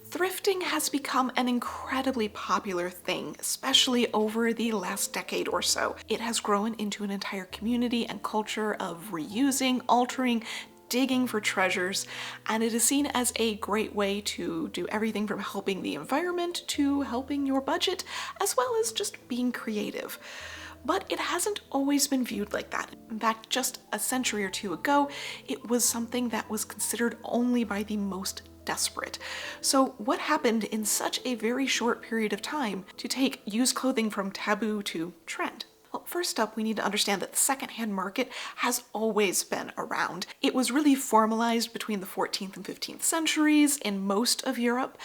Thrifting has become an incredibly popular thing, especially over the last decade or so. It has grown into an entire community and culture of reusing, altering, digging for treasures, and it is seen as a great way to do everything from helping the environment to helping your budget, as well as just being creative. But it hasn't always been viewed like that. In fact, just a century or two ago, it was something that was considered only by the most desperate. So what happened in such a very short period of time to take used clothing from taboo to trend? Well, first up, we need to understand that the secondhand market has always been around. It was really formalized between the 14th and 15th centuries in most of Europe,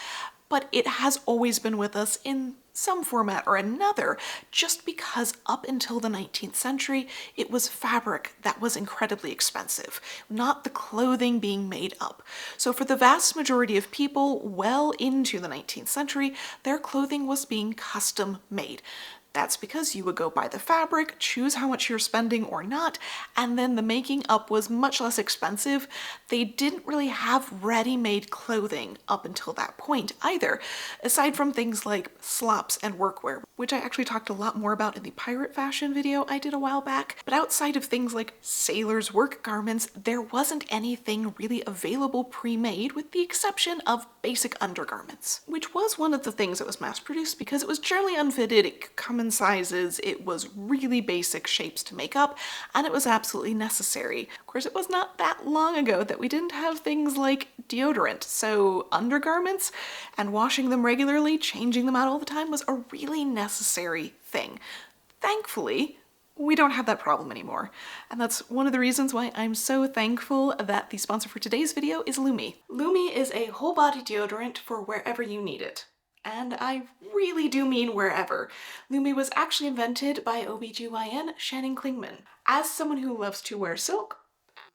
but it has always been with us in some format or another, just because up until the 19th century, it was fabric that was incredibly expensive, not the clothing being made up. So for the vast majority of people well into the 19th century, their clothing was being custom made. That's because you would go buy the fabric, choose how much you're spending or not, and then the making up was much less expensive. They didn't really have ready-made clothing up until that point either, aside from things like slops and workwear, which I actually talked a lot more about in the pirate fashion video I did a while back. But outside of things like sailors' work garments, there wasn't anything really available pre-made with the exception of basic undergarments, which was one of the things that was mass-produced because it was generally unfitted, it could come in sizes, it was really basic shapes to make up, and it was absolutely necessary. Of course, it was not that long ago that we didn't have things like deodorant, so undergarments and washing them regularly, changing them out all the time was a really necessary thing. Thankfully, we don't have that problem anymore. And that's one of the reasons why I'm so thankful that the sponsor for today's video is Lumi. Lumi is a whole body deodorant for wherever you need it. And I really do mean wherever. Lumi was actually invented by OBGYN Shannon Klingman. As someone who loves to wear silk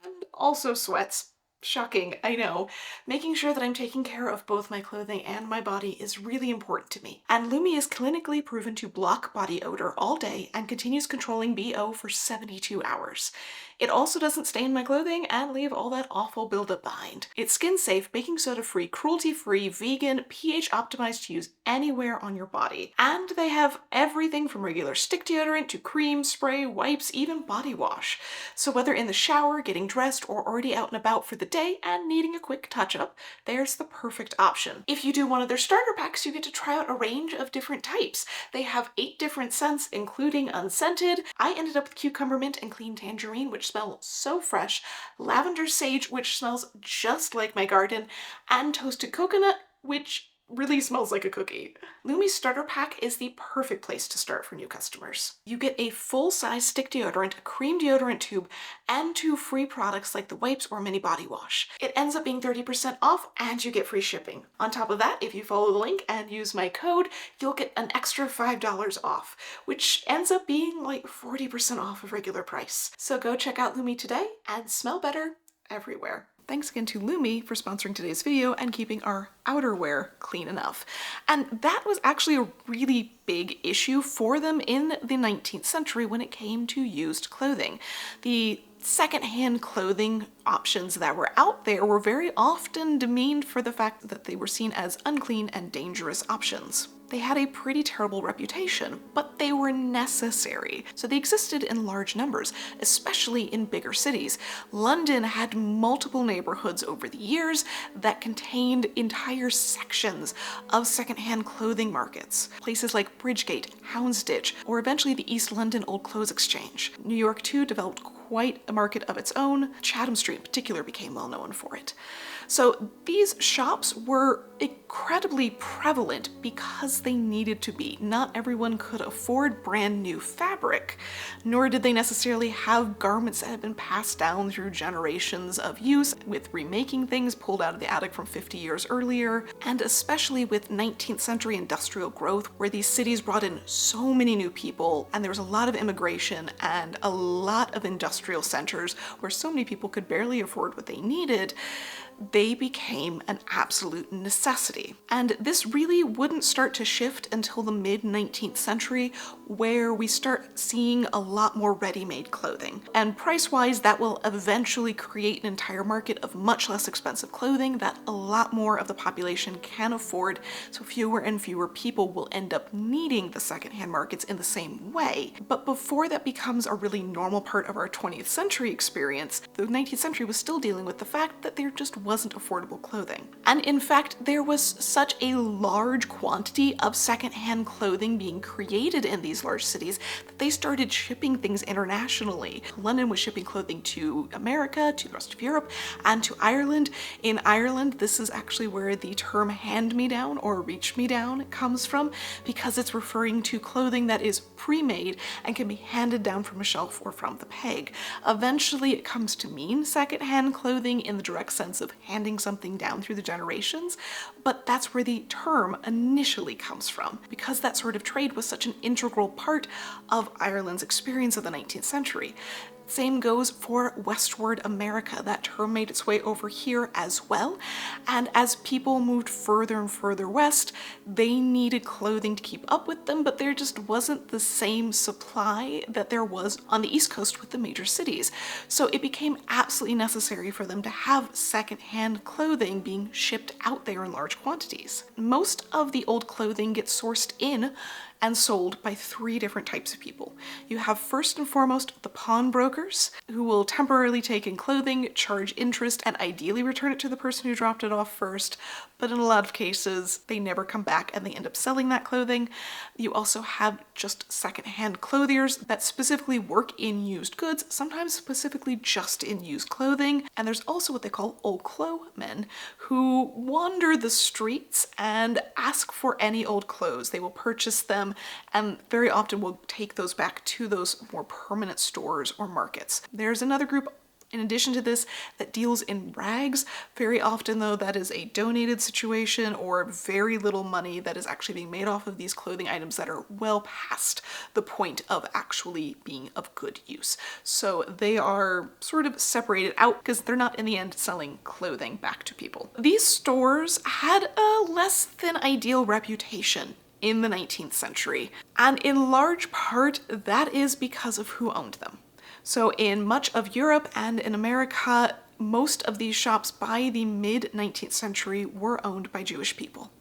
and also sweats, shocking, I know, making sure that I'm taking care of both my clothing and my body is really important to me. And Lumi is clinically proven to block body odor all day and continues controlling BO for 72 hours. It also doesn't stain my clothing and leave all that awful buildup behind. It's skin safe, baking soda free, cruelty free, vegan, pH optimized to use anywhere on your body. And they have everything from regular stick deodorant to cream, spray, wipes, even body wash. So whether in the shower, getting dressed, or already out and about for the day and needing a quick touch-up, there's the perfect option. If you do one of their starter packs, you get to try out a range of different types. They have 8 different scents, including unscented. I ended up with cucumber mint and clean tangerine, which smell so fresh, lavender sage, which smells just like my garden, and toasted coconut, which really smells like a cookie. Lumi's starter pack is the perfect place to start for new customers. You get a full-size stick deodorant, a cream deodorant tube, and 2 free products like the wipes or mini body wash. It ends up being 30% off and you get free shipping. On top of that, if you follow the link and use my code, you'll get an extra $5 off, which ends up being like 40% off of regular price. So go check out Lumi today and smell better everywhere. Thanks again to Lumi for sponsoring today's video and keeping our outerwear clean enough. And that was actually a really big issue for them in the 19th century when it came to used clothing. The secondhand clothing options that were out there were very often demeaned for the fact that they were seen as unclean and dangerous options. They had a pretty terrible reputation, but they were necessary. So they existed in large numbers, especially in bigger cities. London had multiple neighborhoods over the years that contained entire sections of secondhand clothing markets. Places like Bridgegate, Houndsditch, or eventually the East London Old Clothes Exchange. New York too developed quite a market of its own. Chatham Street in particular became well known for it. So these shops were incredibly prevalent because they needed to be. Not everyone could afford brand new fabric, nor did they necessarily have garments that had been passed down through generations of use, with remaking things pulled out of the attic from 50 years earlier, and especially with 19th century industrial growth, where these cities brought in so many new people, and there was a lot of immigration and a lot of industrial centers where so many people could barely afford what they needed. they became an absolute necessity. And this really wouldn't start to shift until the mid-19th century, where we start seeing a lot more ready-made clothing. And price-wise, that will eventually create an entire market of much less expensive clothing that a lot more of the population can afford, so fewer and fewer people will end up needing the secondhand markets in the same way. But before that becomes a really normal part of our 20th century experience, the 19th century was still dealing with the fact that there just wasn't affordable clothing. And in fact, there was such a large quantity of secondhand clothing being created in these large cities that they started shipping things internationally. London was shipping clothing to America, to the rest of Europe, and to Ireland. In Ireland, this is actually where the term hand-me-down or reach-me-down comes from, because it's referring to clothing that is pre-made and can be handed down from a shelf or from the peg. Eventually, it comes to mean secondhand clothing in the direct sense of handing something down through the generations, but that's where the term initially comes from, because that sort of trade was such an integral part of Ireland's experience of the 19th century. Same goes for westward America. That term made its way over here as well. And as people moved further and further west, they needed clothing to keep up with them, but there just wasn't the same supply that there was on the East Coast with the major cities. So it became absolutely necessary for them to have secondhand clothing being shipped out there in large quantities. Most of the old clothing gets sourced in and sold by three different types of people. You have first and foremost the pawnbrokers, who will temporarily take in clothing, charge interest, and ideally return it to the person who dropped it off first, but in a lot of cases, they never come back and they end up selling that clothing. You also have just secondhand clothiers that specifically work in used goods, sometimes specifically just in used clothing. And there's also what they call old clo men, who wander the streets and ask for any old clothes. They will purchase them and very often will take those back to those more permanent stores or markets. There's another group in addition to this that deals in rags. Very often though, that is a donated situation or very little money that is actually being made off of these clothing items that are well past the point of actually being of good use. So they are sort of separated out because they're not in the end selling clothing back to people. These stores had a less than ideal reputation in the 19th century, and in large part that is because of who owned them. So in much of Europe and in America, most of these shops by the mid-19th century were owned by Jewish people.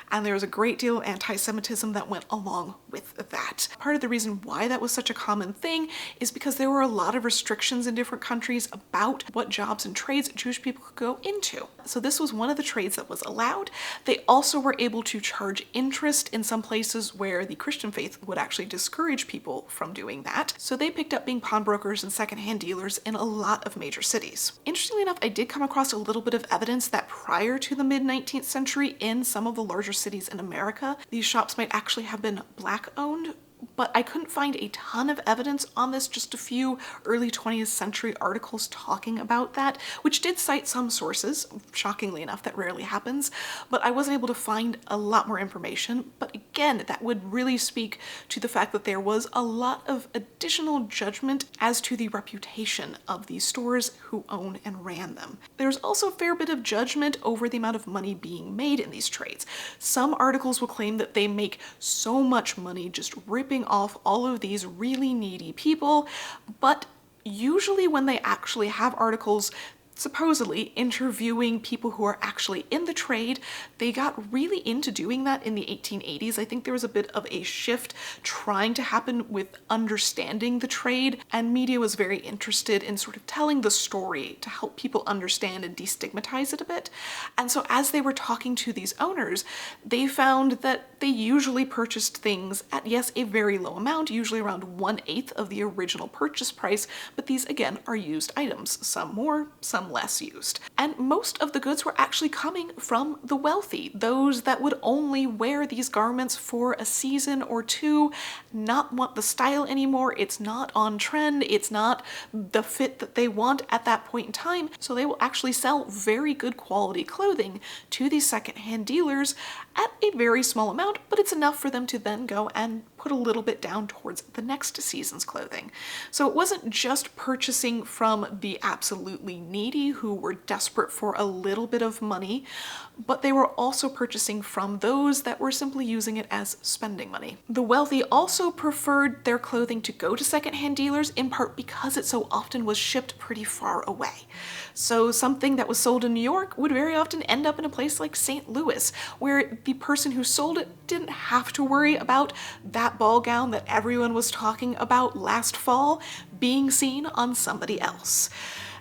And there was a great deal of anti-Semitism that went along with that. Part of the reason why that was such a common thing is because there were a lot of restrictions in different countries about what jobs and trades Jewish people could go into. So this was one of the trades that was allowed. They also were able to charge interest in some places where the Christian faith would actually discourage people from doing that. So they picked up being pawnbrokers and secondhand dealers in a lot of major cities. Interestingly enough, I did come across a little bit of evidence that prior to the mid-19th century, in some of the larger cities in America, these shops might actually have been Black owned, but I couldn't find a ton of evidence on this, just a few early 20th century articles talking about that, which did cite some sources. Shockingly enough, that rarely happens, but I wasn't able to find a lot more information. But again, that would really speak to the fact that there was a lot of additional judgment as to the reputation of these stores who own and ran them. There's also a fair bit of judgment over the amount of money being made in these trades. Some articles will claim that they make so much money just ripping off all of these really needy people, but usually when they actually have articles supposedly interviewing people who are actually in the trade, they got really into doing that in the 1880s. I think there was a bit of a shift trying to happen with understanding the trade, and media was very interested in sort of telling the story to help people understand and destigmatize it a bit. And so as they were talking to these owners, they found that they usually purchased things at, yes, a very low amount, usually around 1/8 of the original purchase price, but these again are used items, some more, some less used. And most of the goods were actually coming from the wealthy, those that would only wear these garments for a season or two, not want the style anymore, it's not on trend, it's not the fit that they want at that point in time, so they will actually sell very good quality clothing to these secondhand dealers at a very small amount, but it's enough for them to then go and put a little bit down towards the next season's clothing. So it wasn't just purchasing from the absolutely needy, lady who were desperate for a little bit of money, but they were also purchasing from those that were simply using it as spending money. The wealthy also preferred their clothing to go to secondhand dealers, in part because it so often was shipped pretty far away. So something that was sold in New York would very often end up in a place like St. Louis, where the person who sold it didn't have to worry about that ball gown that everyone was talking about last fall being seen on somebody else.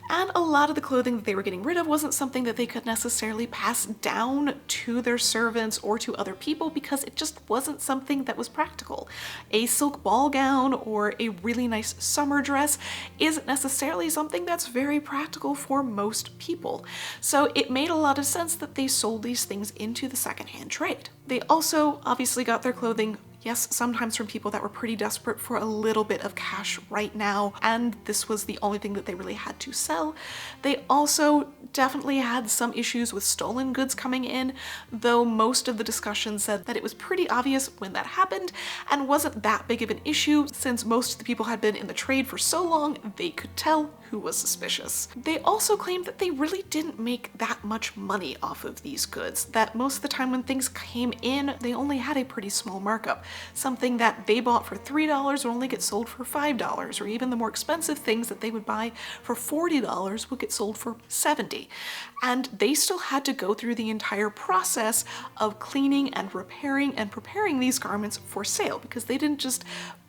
And a lot of the clothing that they were getting rid of wasn't something that they could necessarily pass down to their servants or to other people because it just wasn't something that was practical. A silk ball gown or a really nice summer dress isn't necessarily something that's very practical for most people. So it made a lot of sense that they sold these things into the secondhand trade. They also obviously got their clothing, yes, sometimes from people that were pretty desperate for a little bit of cash right now, and this was the only thing that they really had to sell. They also definitely had some issues with stolen goods coming in, though most of the discussion said that it was pretty obvious when that happened and wasn't that big of an issue since most of the people had been in the trade for so long they could tell who was suspicious. They also claimed that they really didn't make that much money off of these goods, that most of the time when things came in, they only had a pretty small markup. Something that they bought for $3 would only get sold for $5, or even the more expensive things that they would buy for $40 would get sold for $70. And they still had to go through the entire process of cleaning and repairing and preparing these garments for sale, because they didn't just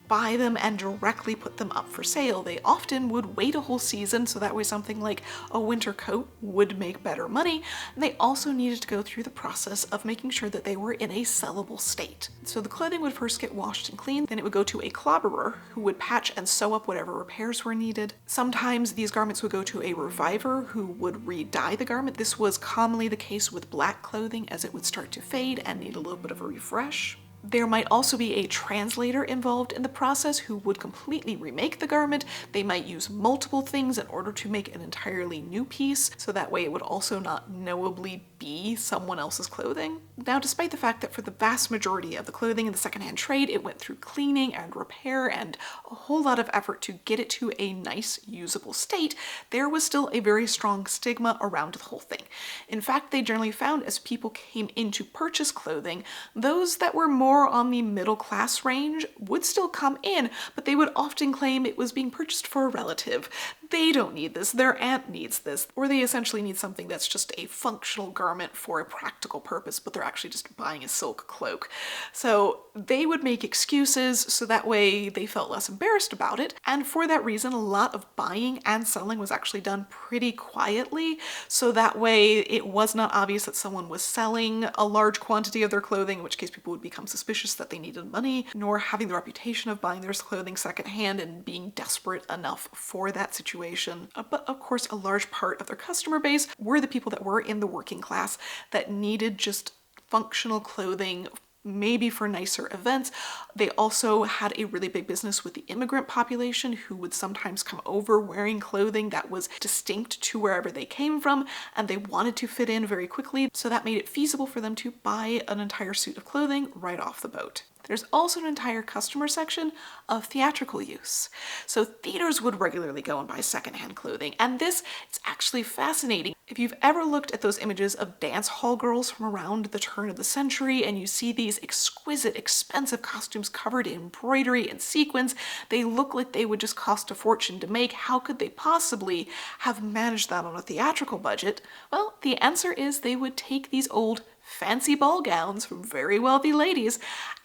buy them and directly put them up for sale. They often would wait a whole season, so that way something like a winter coat would make better money. And they also needed to go through the process of making sure that they were in a sellable state. So the clothing would first get washed and cleaned, then it would go to a clobberer who would patch and sew up whatever repairs were needed. Sometimes these garments would go to a reviver who would re-dye the garment. This was commonly the case with black clothing, as it would start to fade and need a little bit of a refresh. There might also be a translator involved in the process who would completely remake the garment. They might use multiple things in order to make an entirely new piece, so that way it would also not knowably be someone else's clothing. Now, despite the fact that for the vast majority of the clothing in the secondhand trade, it went through cleaning and repair and a whole lot of effort to get it to a nice, usable state, there was still a very strong stigma around the whole thing. In fact, they generally found as people came in to purchase clothing, those that were more on the middle class range would still come in, but they would often claim it was being purchased for a relative. They don't need this, their aunt needs this, or they essentially need something that's just a functional garment for a practical purpose, but they're actually just buying a silk cloak. So they would make excuses so that way they felt less embarrassed about it, and for that reason a lot of buying and selling was actually done pretty quietly, so that way it was not obvious that someone was selling a large quantity of their clothing, in which case people would become suspicious that they needed money, nor having the reputation of buying their clothing secondhand and being desperate enough for that situation. But of course, a large part of their customer base were the people that were in the working class that needed just functional clothing, maybe for nicer events. They also had a really big business with the immigrant population who would sometimes come over wearing clothing that was distinct to wherever they came from, and they wanted to fit in very quickly, so that made it feasible for them to buy an entire suit of clothing right off the boat. There's also an entire customer section of theatrical use. So theaters would regularly go and buy secondhand clothing, and this is actually fascinating. If you've ever looked at those images of dance hall girls from around the turn of the century and you see these exquisite, expensive costumes covered in embroidery and sequins, they look like they would just cost a fortune to make. How could they possibly have managed that on a theatrical budget? Well, the answer is they would take these old fancy ball gowns from very wealthy ladies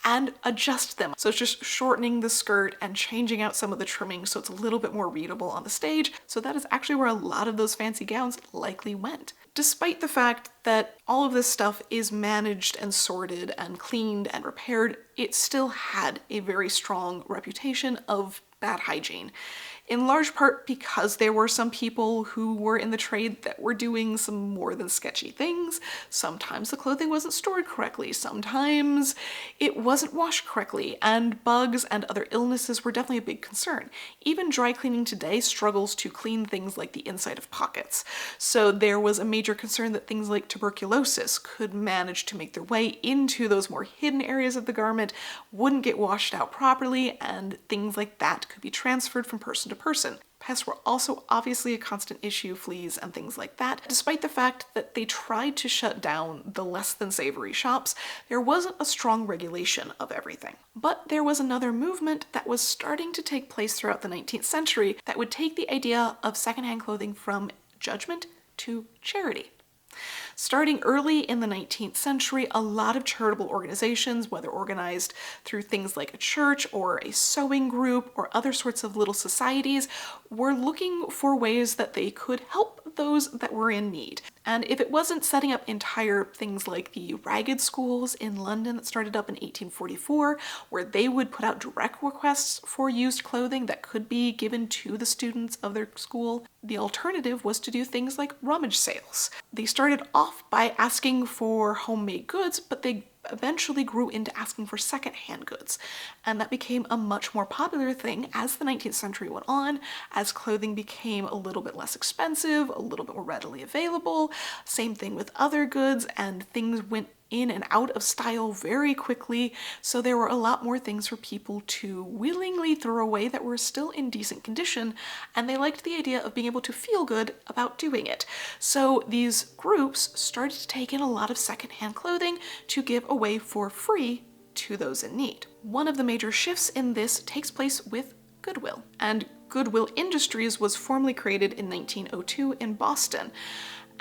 and adjust them. So it's just shortening the skirt and changing out some of the trimming so it's a little bit more readable on the stage. So that is actually where a lot of those fancy gowns likely went. Despite the fact that all of this stuff is managed and sorted and cleaned and repaired, it still had a very strong reputation of bad hygiene. In large part because there were some people who were in the trade that were doing some more than sketchy things. Sometimes the clothing wasn't stored correctly, sometimes it wasn't washed correctly, and bugs and other illnesses were definitely a big concern. Even dry cleaning today struggles to clean things like the inside of pockets. So there was a major concern that things like tuberculosis could manage to make their way into those more hidden areas of the garment, wouldn't get washed out properly, and things like that could be transferred from person to person. Pests were also obviously a constant issue, fleas and things like that. Despite the fact that they tried to shut down the less than savory shops, there wasn't a strong regulation of everything. But there was another movement that was starting to take place throughout the 19th century that would take the idea of secondhand clothing from judgment to charity. Starting early in the 19th century, a lot of charitable organizations, whether organized through things like a church or a sewing group or other sorts of little societies, were looking for ways that they could help those that were in need. And if it wasn't setting up entire things like the Ragged Schools in London that started up in 1844, where they would put out direct requests for used clothing that could be given to the students of their school, the alternative was to do things like rummage sales. They started off by asking for homemade goods, but they eventually grew into asking for secondhand goods. And that became a much more popular thing as the 19th century went on, as clothing became a little bit less expensive, a little bit more readily available. Same thing with other goods, and things went in and out of style very quickly, so there were a lot more things for people to willingly throw away that were still in decent condition, and they liked the idea of being able to feel good about doing it. So these groups started to take in a lot of secondhand clothing to give away for free to those in need. One of the major shifts in this takes place with Goodwill, and Goodwill Industries was formally created in 1902 in Boston.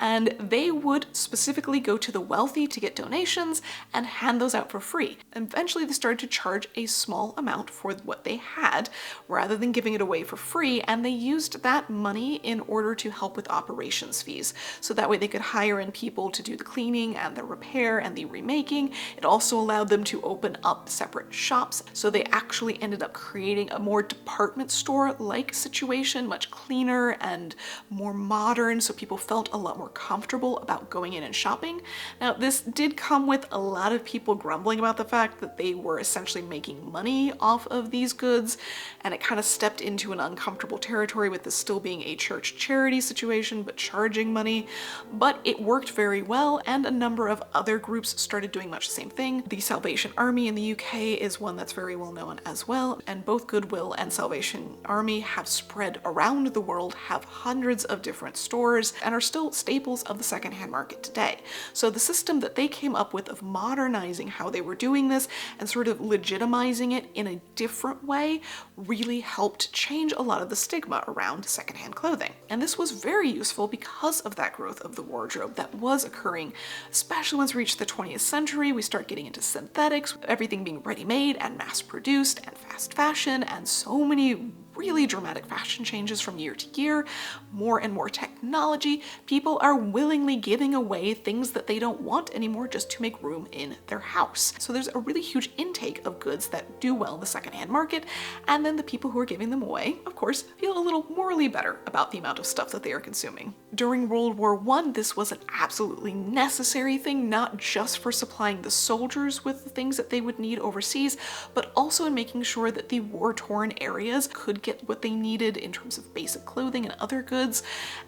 And they would specifically go to the wealthy to get donations and hand those out for free. And eventually they started to charge a small amount for what they had rather than giving it away for free, and they used that money in order to help with operations fees. So that way they could hire in people to do the cleaning and the repair and the remaking. It also allowed them to open up separate shops, so they actually ended up creating a more department store-like situation, much cleaner and more modern, so people felt a lot more comfortable about going in and shopping. Now, this did come with a lot of people grumbling about the fact that they were essentially making money off of these goods, and it kind of stepped into an uncomfortable territory with this still being a church charity situation, but charging money. But it worked very well, and a number of other groups started doing much the same thing. The Salvation Army in the UK is one that's very well known as well, and both Goodwill and Salvation Army have spread around the world, have hundreds of different stores, and are still staples of the secondhand market today. So the system that they came up with of modernizing how they were doing this and sort of legitimizing it in a different way really helped change a lot of the stigma around secondhand clothing. And this was very useful because of that growth of the wardrobe that was occurring, especially once we reach the 20th century. We start getting into synthetics, everything being ready-made and mass-produced, and fast fashion, and so many really dramatic fashion changes from year to year, more and more technology. People are willingly giving away things that they don't want anymore just to make room in their house. So there's a really huge intake of goods that do well in the secondhand market, and then the people who are giving them away, of course, feel a little morally better about the amount of stuff that they are consuming. During World War I, this was an absolutely necessary thing, not just for supplying the soldiers with the things that they would need overseas, but also in making sure that the war-torn areas could get what they needed in terms of basic clothing and other goods.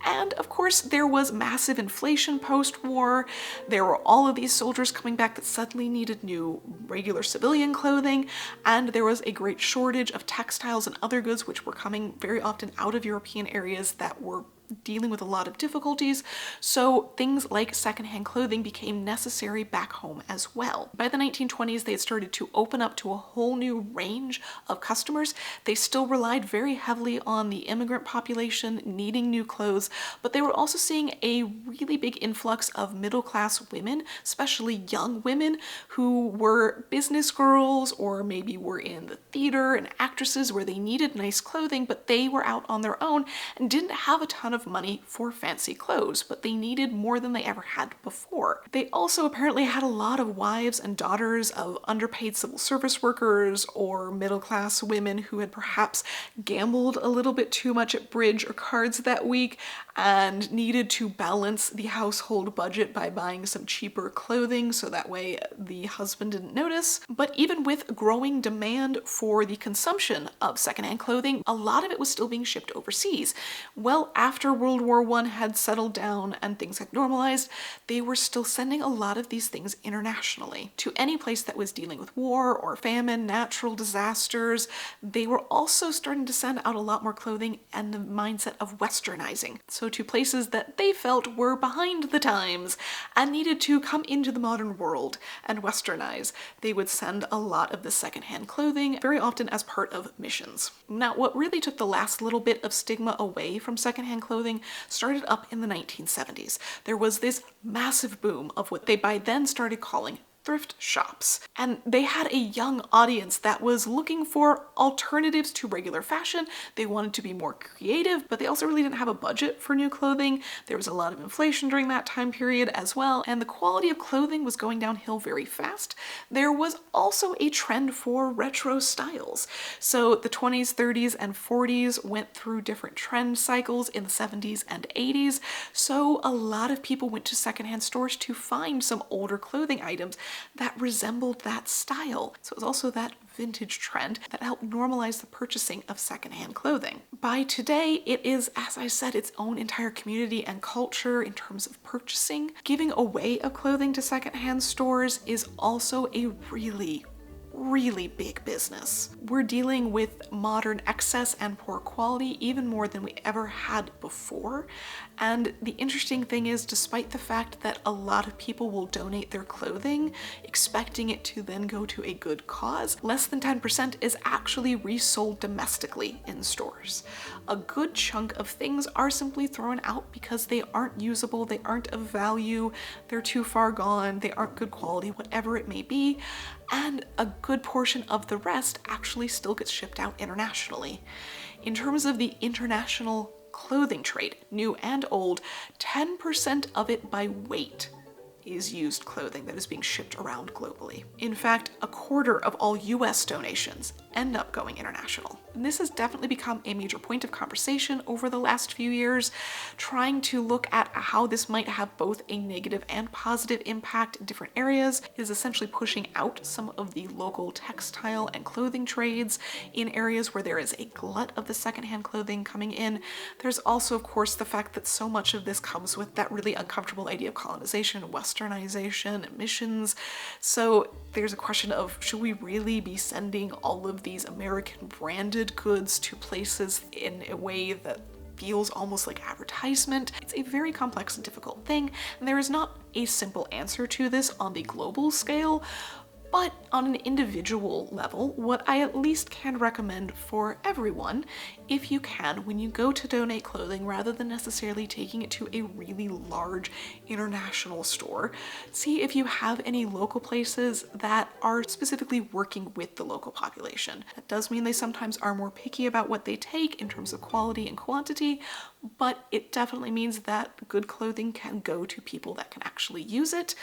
And of course, there was massive inflation post-war. There were all of these soldiers coming back that suddenly needed new regular civilian clothing, and there was a great shortage of textiles and other goods which were coming very often out of European areas that were dealing with a lot of difficulties, so things like secondhand clothing became necessary back home as well. By the 1920s, they had started to open up to a whole new range of customers. They still relied very heavily on the immigrant population needing new clothes, but they were also seeing a really big influx of middle-class women, especially young women, who were business girls or maybe were in the theater and actresses where they needed nice clothing, but they were out on their own and didn't have a ton of money for fancy clothes, but they needed more than they ever had before. They also apparently had a lot of wives and daughters of underpaid civil service workers or middle-class women who had perhaps gambled a little bit too much at bridge or cards that week and needed to balance the household budget by buying some cheaper clothing so that way the husband didn't notice. But even with growing demand for the consumption of secondhand clothing, a lot of it was still being shipped overseas. Well, after after World War I had settled down and things had normalized, they were still sending a lot of these things internationally to any place that was dealing with war or famine, natural disasters. They were also starting to send out a lot more clothing and the mindset of westernizing. So to places that they felt were behind the times and needed to come into the modern world and westernize, they would send a lot of the secondhand clothing, very often as part of missions. Now, what really took the last little bit of stigma away from secondhand clothing started up in the 1970s. There was this massive boom of what they by then started calling thrift shops. And they had a young audience that was looking for alternatives to regular fashion. They wanted to be more creative, but they also really didn't have a budget for new clothing. There was a lot of inflation during that time period as well, and the quality of clothing was going downhill very fast. There was also a trend for retro styles. So the 20s, 30s, and 40s went through different trend cycles in the 70s and 80s. So a lot of people went to secondhand stores to find some older clothing items that resembled that style. So it was also that vintage trend that helped normalize the purchasing of secondhand clothing. By today, it is, as I said, its own entire community and culture in terms of purchasing. Giving away of clothing to secondhand stores is also a really big business. We're dealing with modern excess and poor quality even more than we ever had before. And the interesting thing is, despite the fact that a lot of people will donate their clothing, expecting it to then go to a good cause, less than 10% is actually resold domestically in stores. A good chunk of things are simply thrown out because they aren't usable, they aren't of value, they're too far gone, they aren't good quality, whatever it may be. And a good portion of the rest actually still gets shipped out internationally. In terms of the international clothing trade, new and old, 10% of it by weight is used clothing that is being shipped around globally. In fact, a quarter of all US donations end up going international. And this has definitely become a major point of conversation over the last few years, trying to look at how this might have both a negative and positive impact in different areas. It is essentially pushing out some of the local textile and clothing trades in areas where there is a glut of the secondhand clothing coming in. There's also, of course, the fact that so much of this comes with that really uncomfortable idea of colonization, westernization, emissions. So there's a question of, should we really be sending all of these American branded goods to places in a way that feels almost like advertisement? It's a very complex and difficult thing, and there is not a simple answer to this on the global scale. But on an individual level, what I at least can recommend for everyone, if you can, when you go to donate clothing, rather than necessarily taking it to a really large international store, see if you have any local places that are specifically working with the local population. That does mean they sometimes are more picky about what they take in terms of quality and quantity, but it definitely means that good clothing can go to people that can actually use it,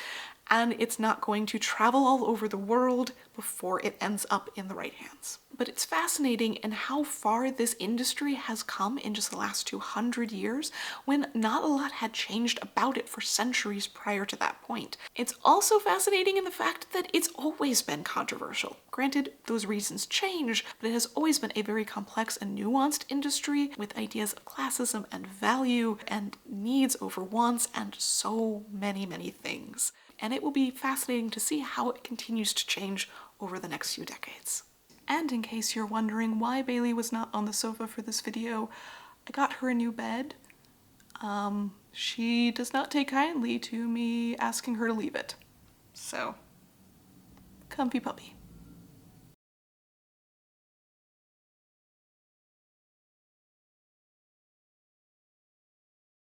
and it's not going to travel all over the world before it ends up in the right hands. But it's fascinating in how far this industry has come in just the last 200 years, when not a lot had changed about it for centuries prior to that point. It's also fascinating in the fact that it's always been controversial. Granted, those reasons change, but it has always been a very complex and nuanced industry with ideas of classism and value and needs over wants and so many things. And it will be fascinating to see how it continues to change over the next few decades. And in case you're wondering why Bailey was not on the sofa for this video, I got her a new bed. She does not take kindly to me asking her to leave it. So, comfy puppy.